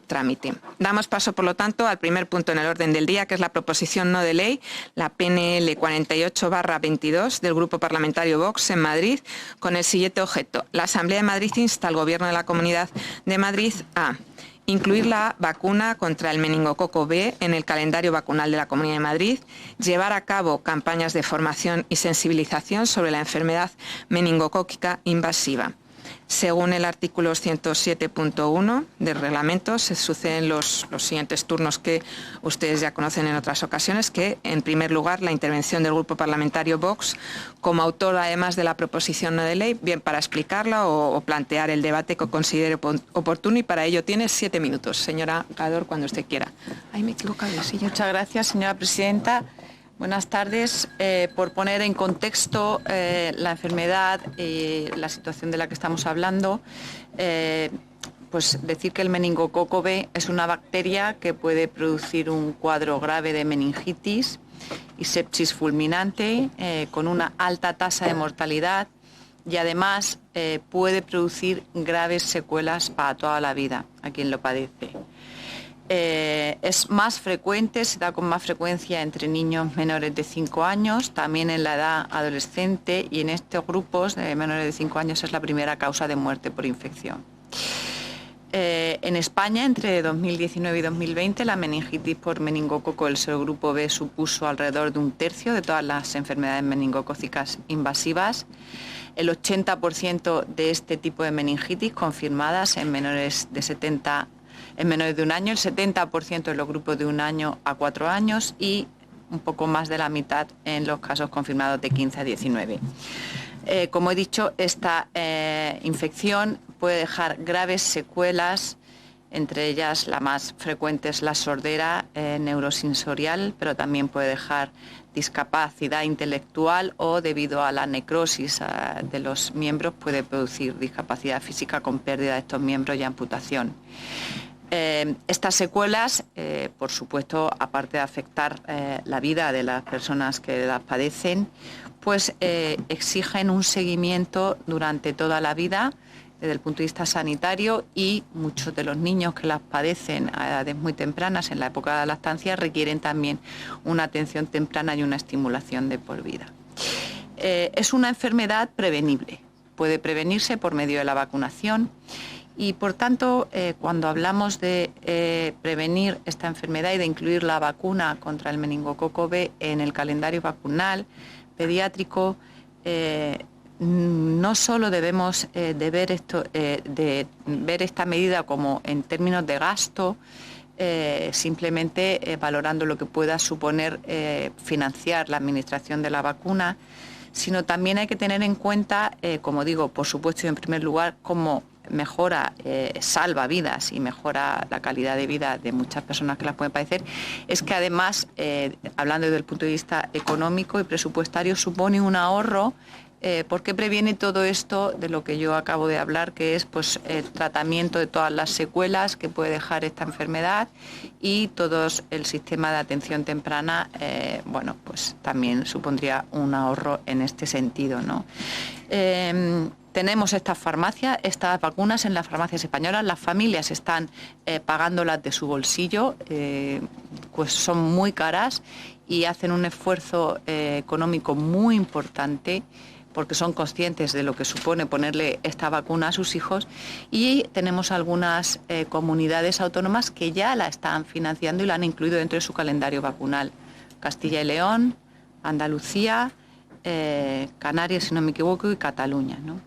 trámite. Damos paso, por lo tanto, al primer punto en el orden del día, que es la proposición no de ley, la PNL 48/22 del Grupo Parlamentario Vox en Madrid, con el siguiente objeto. La Asamblea de Madrid insta al Gobierno de la Comunidad de Madrid a incluir la vacuna contra el meningococo B en el calendario vacunal de la Comunidad de Madrid, llevar a cabo campañas de formación y sensibilización sobre la enfermedad meningocócica invasiva. Según el artículo 107.1 del reglamento, se suceden los siguientes turnos que ustedes ya conocen en otras ocasiones, que, en primer lugar, la intervención del Grupo Parlamentario Vox, como autor, además de la proposición no de ley, bien para explicarla o plantear el debate que considere oportuno, y para ello tiene 7 minutos. Señora Gador, cuando usted quiera. Ay, me he equivocado de silla. Muchas gracias, señora presidenta. Buenas tardes. Por poner en contexto la enfermedad y la situación de la que estamos hablando, pues decir que el meningococo B es una bacteria que puede producir un cuadro grave de meningitis y sepsis fulminante con una alta tasa de mortalidad, y además puede producir graves secuelas para toda la vida a quien lo padece. Es más frecuente, se da con más frecuencia entre niños menores de 5 años, también en la edad adolescente, y en estos grupos de menores de 5 años es la primera causa de muerte por infección. En España, entre 2019 y 2020, la meningitis por meningococo del serogrupo B supuso alrededor de 1/3 de todas las enfermedades meningocócicas invasivas. El 80% de este tipo de meningitis confirmadas en menores de 1 año, el 70% en los grupos de 1 año a 4 años y un poco más de la mitad en los casos confirmados de 15 a 19. Como he dicho, esta infección puede dejar graves secuelas, entre ellas la más frecuente es la sordera neurosensorial, pero también puede dejar discapacidad intelectual o, debido a la necrosis de los miembros, puede producir discapacidad física con pérdida de estos miembros y amputación. Estas secuelas, por supuesto, aparte de afectar la vida de las personas que las padecen, pues exigen un seguimiento durante toda la vida desde el punto de vista sanitario, y muchos de los niños que las padecen a edades muy tempranas, en la época de la lactancia, requieren también una atención temprana y una estimulación de por vida. Es una enfermedad prevenible, puede prevenirse por medio de la vacunación. Y, por tanto, cuando hablamos de prevenir esta enfermedad y de incluir la vacuna contra el meningococo B en el calendario vacunal pediátrico, no solo debemos de ver esta medida como en términos de gasto, simplemente valorando lo que pueda suponer financiar la administración de la vacuna, sino también hay que tener en cuenta, como digo, por supuesto, y en primer lugar, cómo mejora, salva vidas y mejora la calidad de vida de muchas personas que las pueden padecer, es que además, hablando desde el punto de vista económico y presupuestario, supone un ahorro, porque previene todo esto de lo que yo acabo de hablar, que es pues el tratamiento de todas las secuelas que puede dejar esta enfermedad, y todo el sistema de atención temprana, bueno, pues también supondría un ahorro en este sentido, ¿no? Tenemos estas vacunas en las farmacias españolas, las familias están pagándolas de su bolsillo, pues son muy caras y hacen un esfuerzo económico muy importante, porque son conscientes de lo que supone ponerle esta vacuna a sus hijos, y tenemos algunas comunidades autónomas que ya la están financiando y la han incluido dentro de su calendario vacunal. Castilla y León, Andalucía, Canarias, si no me equivoco, y Cataluña, ¿no?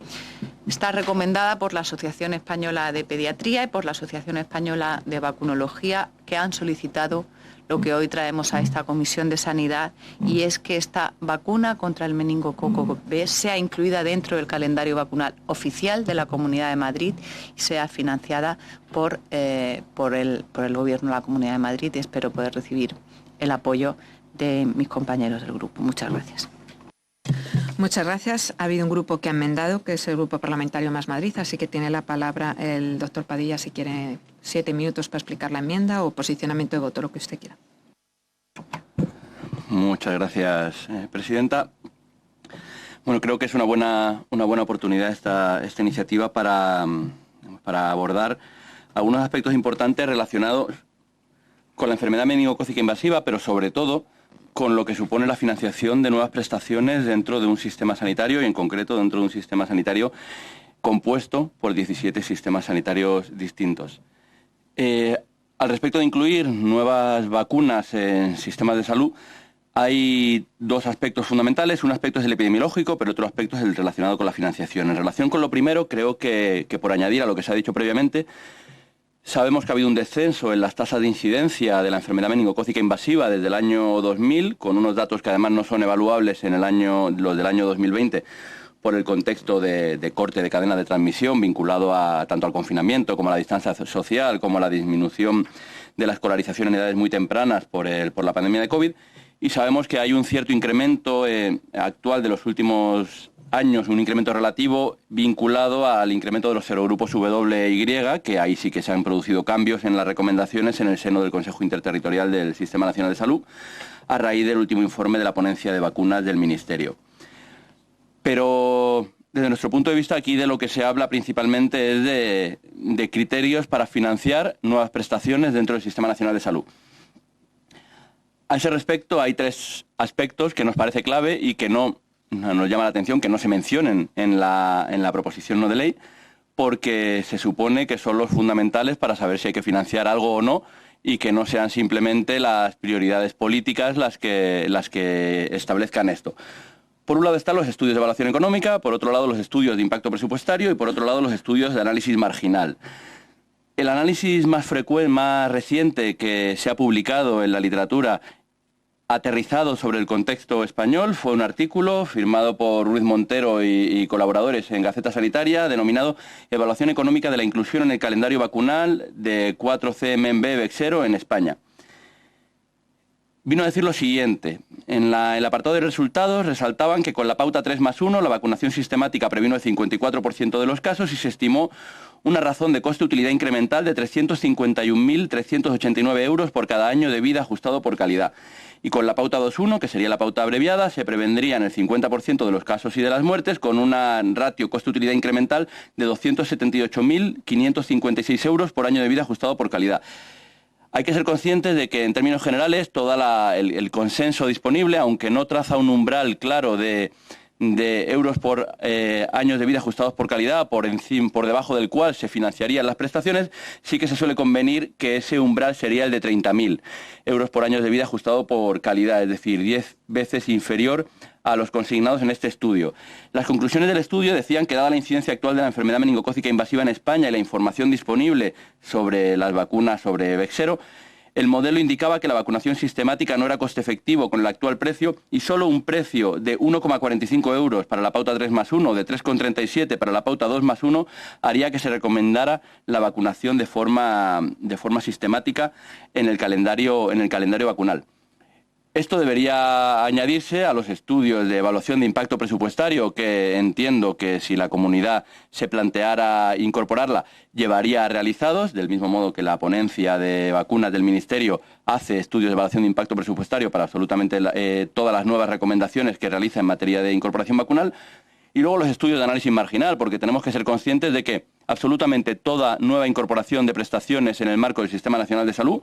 Está recomendada por la Asociación Española de Pediatría y por la Asociación Española de Vacunología, que han solicitado lo que hoy traemos a esta Comisión de Sanidad, y es que esta vacuna contra el meningococo B sea incluida dentro del calendario vacunal oficial de la Comunidad de Madrid y sea financiada por el Gobierno de la Comunidad de Madrid, y espero poder recibir el apoyo de mis compañeros del grupo. Muchas gracias. Muchas gracias. Ha habido un grupo que ha enmendado, que es el Grupo Parlamentario Más Madrid, así que tiene la palabra el doctor Padilla si quiere 7 minutos para explicar la enmienda o posicionamiento de voto, lo que usted quiera. Muchas gracias, presidenta. Bueno, creo que es una buena oportunidad esta iniciativa para abordar algunos aspectos importantes relacionados con la enfermedad meningocócica invasiva, pero sobre todo con lo que supone la financiación de nuevas prestaciones dentro de un sistema sanitario y en concreto dentro de un sistema sanitario compuesto por 17 sistemas sanitarios distintos. Al respecto de incluir nuevas vacunas en sistemas de salud, hay dos aspectos fundamentales. Un aspecto es el epidemiológico, pero otro aspecto es el relacionado con la financiación. En relación con lo primero, creo que por añadir a lo que se ha dicho previamente, sabemos que ha habido un descenso en las tasas de incidencia de la enfermedad meningocócica invasiva desde el año 2000, con unos datos que además no son evaluables en los del año 2020, por el contexto de corte de cadena de transmisión vinculado tanto al confinamiento como a la distancia social, como a la disminución de la escolarización en edades muy tempranas por la pandemia de COVID. Y sabemos que hay un cierto incremento actual de los últimos años, un incremento relativo vinculado al incremento de los serogrupos WY, que ahí sí que se han producido cambios en las recomendaciones en el seno del Consejo Interterritorial del Sistema Nacional de Salud, a raíz del último informe de la ponencia de vacunas del Ministerio. Pero desde nuestro punto de vista, aquí de lo que se habla principalmente es de criterios para financiar nuevas prestaciones dentro del Sistema Nacional de Salud. A ese respecto hay tres aspectos que nos parece clave y que nos llama la atención que no se mencionen en la proposición no de ley, porque se supone que son los fundamentales para saber si hay que financiar algo o no, y que no sean simplemente las prioridades políticas las que establezcan esto. Por un lado están los estudios de evaluación económica, por otro lado los estudios de impacto presupuestario y por otro lado los estudios de análisis marginal. El análisis más frecuente, más reciente que se ha publicado en la literatura aterrizado sobre el contexto español fue un artículo firmado por Ruiz Montero y colaboradores en Gaceta Sanitaria denominado Evaluación económica de la inclusión en el calendario vacunal de 4CMB Bexsero en España. Vino a decir lo siguiente: en el apartado de resultados resaltaban que con la pauta 3+1 la vacunación sistemática previno el 54% de los casos y se estimó una razón de coste-utilidad incremental de 351.389 euros por cada año de vida ajustado por calidad. Y con la pauta 2.1, que sería la pauta abreviada, se prevendrían el 50% de los casos y de las muertes con una ratio coste-utilidad incremental de 278.556 euros por año de vida ajustado por calidad. Hay que ser conscientes de que, en términos generales, todo el consenso disponible, aunque no traza un umbral claro de euros por años de vida ajustados por calidad, por debajo del cual se financiarían las prestaciones, sí que se suele convenir que ese umbral sería el de 30.000 euros por años de vida ajustado por calidad, es decir, 10 veces inferior a los consignados en este estudio. Las conclusiones del estudio decían que, dada la incidencia actual de la enfermedad meningocócica invasiva en España y la información disponible sobre las vacunas sobre Bexsero, el modelo indicaba que la vacunación sistemática no era coste efectivo con el actual precio y solo un precio de 1,45 euros para la pauta 3+1 o de 3,37 para la pauta 2+1 haría que se recomendara la vacunación de forma sistemática en el calendario vacunal. Esto debería añadirse a los estudios de evaluación de impacto presupuestario, que entiendo que si la comunidad se planteara incorporarla, llevaría realizados, del mismo modo que la ponencia de vacunas del Ministerio hace estudios de evaluación de impacto presupuestario para absolutamente todas las nuevas recomendaciones que realiza en materia de incorporación vacunal. Y luego los estudios de análisis marginal, porque tenemos que ser conscientes de que absolutamente toda nueva incorporación de prestaciones en el marco del Sistema Nacional de Salud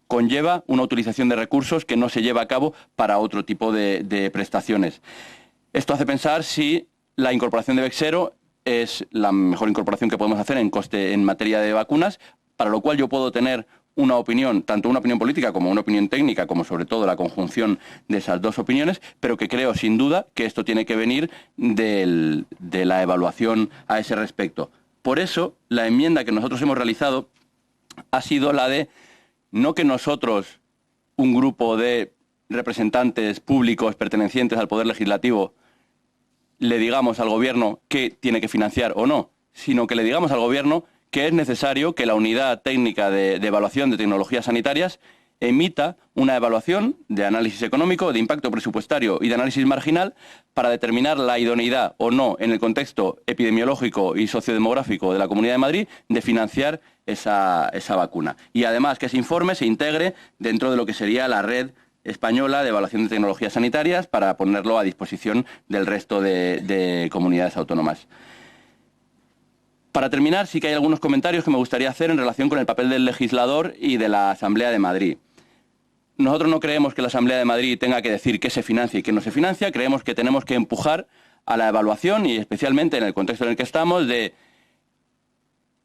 conlleva una utilización de recursos que no se lleva a cabo para otro tipo de prestaciones. Esto hace pensar si la incorporación de Bexsero es la mejor incorporación que podemos hacer en materia de vacunas, para lo cual yo puedo tener una opinión, tanto una opinión política como una opinión técnica, como sobre todo la conjunción de esas dos opiniones, pero que creo sin duda que esto tiene que venir de la evaluación a ese respecto. Por eso, la enmienda que nosotros hemos realizado ha sido la de no que nosotros, un grupo de representantes públicos pertenecientes al Poder Legislativo, le digamos al Gobierno qué tiene que financiar o no, sino que le digamos al Gobierno que es necesario que la Unidad Técnica de Evaluación de Tecnologías Sanitarias emita una evaluación de análisis económico, de impacto presupuestario y de análisis marginal para determinar la idoneidad o no, en el contexto epidemiológico y sociodemográfico de la Comunidad de Madrid, de financiar esa vacuna. Y además que ese informe se integre dentro de lo que sería la red española de evaluación de tecnologías sanitarias para ponerlo a disposición del resto de comunidades autónomas. Para terminar, sí que hay algunos comentarios que me gustaría hacer en relación con el papel del legislador y de la Asamblea de Madrid. Nosotros no creemos que la Asamblea de Madrid tenga que decir qué se financia y qué no se financia. Creemos que tenemos que empujar a la evaluación y especialmente en el contexto en el que estamos de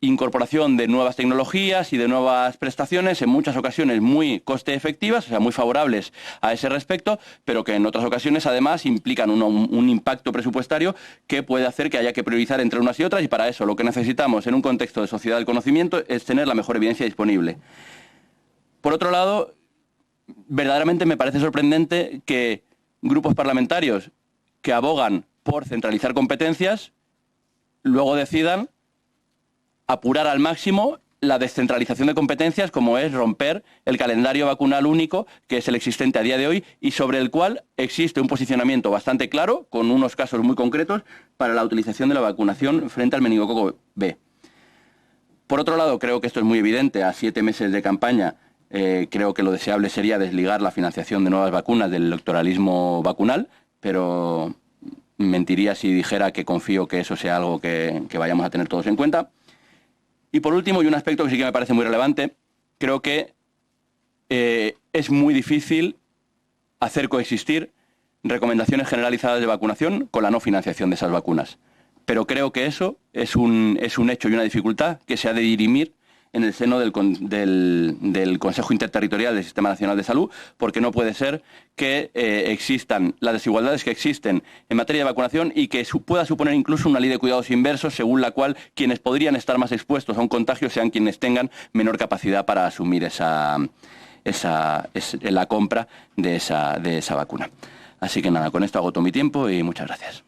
incorporación de nuevas tecnologías y de nuevas prestaciones, en muchas ocasiones muy coste efectivas, o sea, muy favorables a ese respecto, pero que en otras ocasiones además implican un impacto presupuestario que puede hacer que haya que priorizar entre unas y otras, y para eso lo que necesitamos en un contexto de sociedad del conocimiento es tener la mejor evidencia disponible. Por otro lado, verdaderamente me parece sorprendente que grupos parlamentarios que abogan por centralizar competencias luego decidan apurar al máximo la descentralización de competencias, como es romper el calendario vacunal único, que es el existente a día de hoy, y sobre el cual existe un posicionamiento bastante claro, con unos casos muy concretos, para la utilización de la vacunación frente al meningococo B. Por otro lado, creo que esto es muy evidente, a 7 meses de campaña, creo que lo deseable sería desligar la financiación de nuevas vacunas del electoralismo vacunal, pero mentiría si dijera que confío que eso sea algo que vayamos a tener todos en cuenta. Y por último, y un aspecto que sí que me parece muy relevante, creo que es muy difícil hacer coexistir recomendaciones generalizadas de vacunación con la no financiación de esas vacunas. Pero creo que eso es un hecho y una dificultad que se ha de dirimir en el seno del Consejo Interterritorial del Sistema Nacional de Salud, porque no puede ser que existan las desigualdades que existen en materia de vacunación y que pueda suponer incluso una ley de cuidados inversos, según la cual quienes podrían estar más expuestos a un contagio sean quienes tengan menor capacidad para asumir la compra de esa vacuna. Así que nada, con esto agoto mi tiempo y muchas gracias.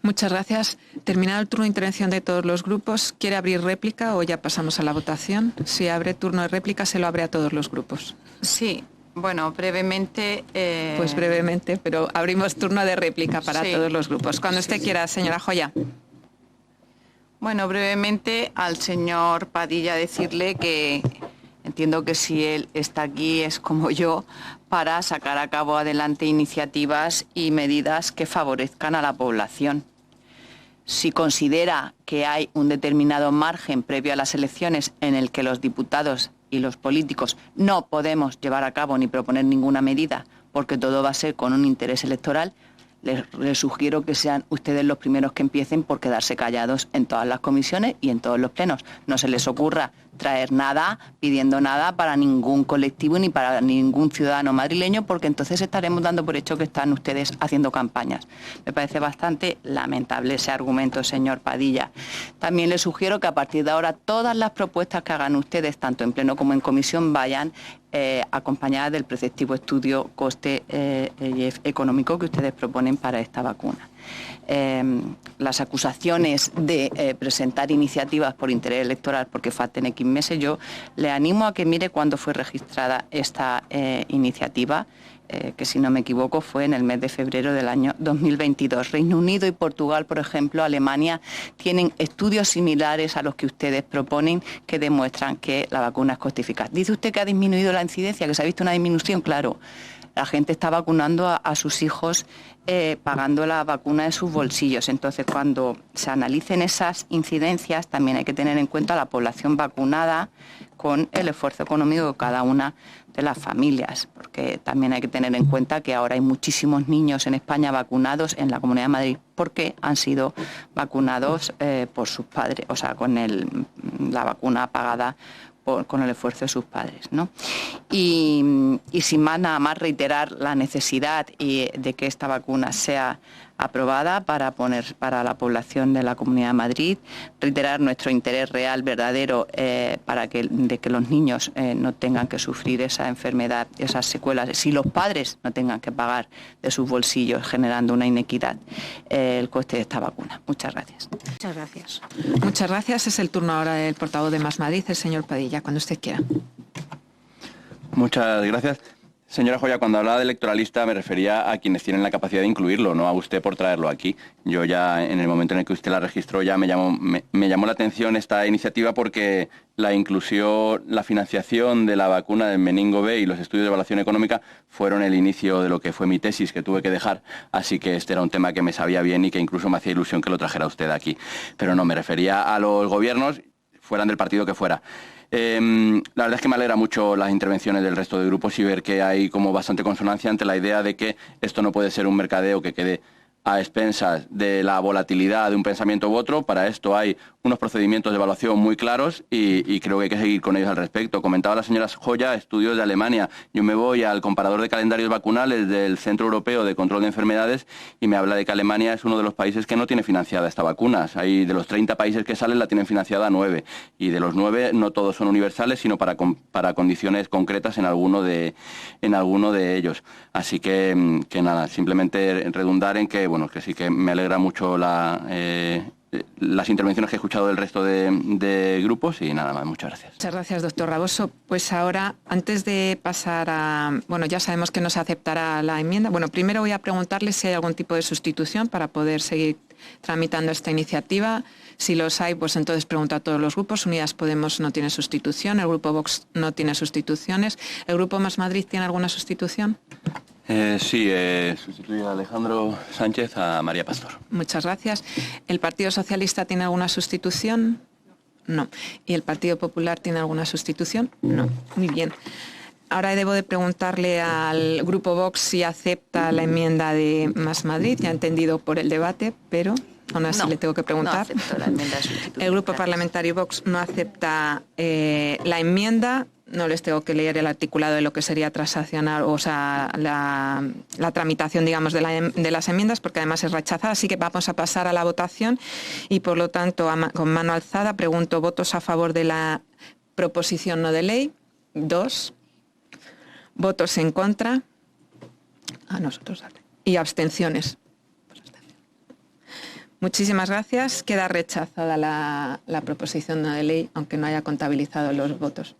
Muchas gracias. Terminado el turno de intervención de todos los grupos, ¿quiere abrir réplica o ya pasamos a la votación? Si abre turno de réplica, se lo abre a todos los grupos. Sí, bueno, brevemente... Pues brevemente, pero abrimos turno de réplica para sí, todos los grupos. Cuando usted quiera, señora Joya. Bueno, brevemente al señor Padilla decirle que entiendo que si él está aquí es como yo para sacar a cabo adelante iniciativas y medidas que favorezcan a la población. Si considera que hay un determinado margen previo a las elecciones en el que los diputados y los políticos no podemos llevar a cabo ni proponer ninguna medida porque todo va a ser con un interés electoral, les sugiero que sean ustedes los primeros que empiecen por quedarse callados en todas las comisiones y en todos los plenos. No se les ocurra traer nada, pidiendo nada para ningún colectivo ni para ningún ciudadano madrileño, porque entonces estaremos dando por hecho que están ustedes haciendo campañas. Me parece bastante lamentable ese argumento, señor Padilla. También les sugiero que a partir de ahora todas las propuestas que hagan ustedes, tanto en pleno como en comisión, vayan acompañadas del preceptivo estudio coste económico que ustedes proponen para esta vacuna. Las acusaciones de presentar iniciativas por interés electoral porque falten X meses, yo le animo a que mire cuándo fue registrada esta iniciativa, que si no me equivoco fue en el mes de febrero del año 2022. Reino Unido y Portugal, por ejemplo, Alemania, tienen estudios similares a los que ustedes proponen que demuestran que la vacuna es coste eficaz. Dice usted que ha disminuido la incidencia, que se ha visto una disminución, claro. La gente está vacunando a sus hijos pagando la vacuna de sus bolsillos. Entonces, cuando se analicen esas incidencias, también hay que tener en cuenta la población vacunada con el esfuerzo económico de cada una de las familias, porque también hay que tener en cuenta que ahora hay muchísimos niños en España vacunados en la Comunidad de Madrid porque han sido vacunados por sus padres, o sea, con la vacuna pagada con el esfuerzo de sus padres, ¿no? Y sin más, nada más reiterar la necesidad de que esta vacuna sea aprobada para la población de la Comunidad de Madrid, reiterar nuestro interés real, verdadero, de que los niños no tengan que sufrir esa enfermedad, esas secuelas, si los padres no tengan que pagar de sus bolsillos, generando una inequidad, el coste de esta vacuna. Muchas gracias. Muchas gracias. Muchas gracias. Es el turno ahora del portavoz de Más Madrid, el señor Padilla, cuando usted quiera. Muchas gracias. Señora Joya, cuando hablaba de electoralista me refería a quienes tienen la capacidad de incluirlo, no a usted por traerlo aquí. Yo ya en el momento en el que usted la registró ya me llamó la atención esta iniciativa porque la inclusión, la financiación de la vacuna del meningo B y los estudios de evaluación económica fueron el inicio de lo que fue mi tesis que tuve que dejar, así que este era un tema que me sabía bien y que incluso me hacía ilusión que lo trajera usted aquí. Pero no, me refería a los gobiernos, fueran del partido que fuera. La verdad es que me alegra mucho las intervenciones del resto de grupos y ver que hay como bastante consonancia ante la idea de que esto no puede ser un mercadeo que quede a expensas de la volatilidad de un pensamiento u otro. Para esto hay unos procedimientos de evaluación muy claros y creo que hay que seguir con ellos al respecto. Comentaba la señora Joya estudios de Alemania. Yo me voy al comparador de calendarios vacunales del Centro Europeo de Control de Enfermedades y me habla de que Alemania es uno de los países que no tiene financiada esta vacuna. Hay de los 30 países que salen la tienen financiada 9 y de los 9 no todos son universales, sino para condiciones concretas en alguno de ellos. Así que nada, simplemente redundar en que bueno, que sí que me alegra mucho las intervenciones que he escuchado del resto de grupos y nada más, muchas gracias. Muchas gracias, doctor Raboso. Pues ahora, antes de pasar a... Bueno, ya sabemos que no se aceptará la enmienda. Bueno, primero voy a preguntarle si hay algún tipo de sustitución para poder seguir tramitando esta iniciativa. Si los hay, pues entonces pregunto a todos los grupos. Unidas Podemos no tiene sustitución, el Grupo Vox no tiene sustituciones. ¿El Grupo Más Madrid tiene alguna sustitución? Sí, sustituye a Alejandro Sánchez a María Pastor. Muchas gracias. ¿El Partido Socialista tiene alguna sustitución? No. ¿Y el Partido Popular tiene alguna sustitución? No. Muy bien. Ahora debo de preguntarle al Grupo Vox si acepta la enmienda de Más Madrid, ya entendido por el debate, pero aún así le tengo que preguntar. No acepto la enmienda de sustitución. El Grupo Parlamentario Vox no acepta la enmienda. No les tengo que leer el articulado de lo que sería transaccionar, o sea, la tramitación, digamos, de las enmiendas, porque además es rechazada. Así que vamos a pasar a la votación y, por lo tanto, con mano alzada pregunto votos a favor de la proposición no de ley. 2. Votos en contra. A nosotros. Y abstenciones. Muchísimas gracias. Queda rechazada la proposición no de ley, aunque no haya contabilizado los votos.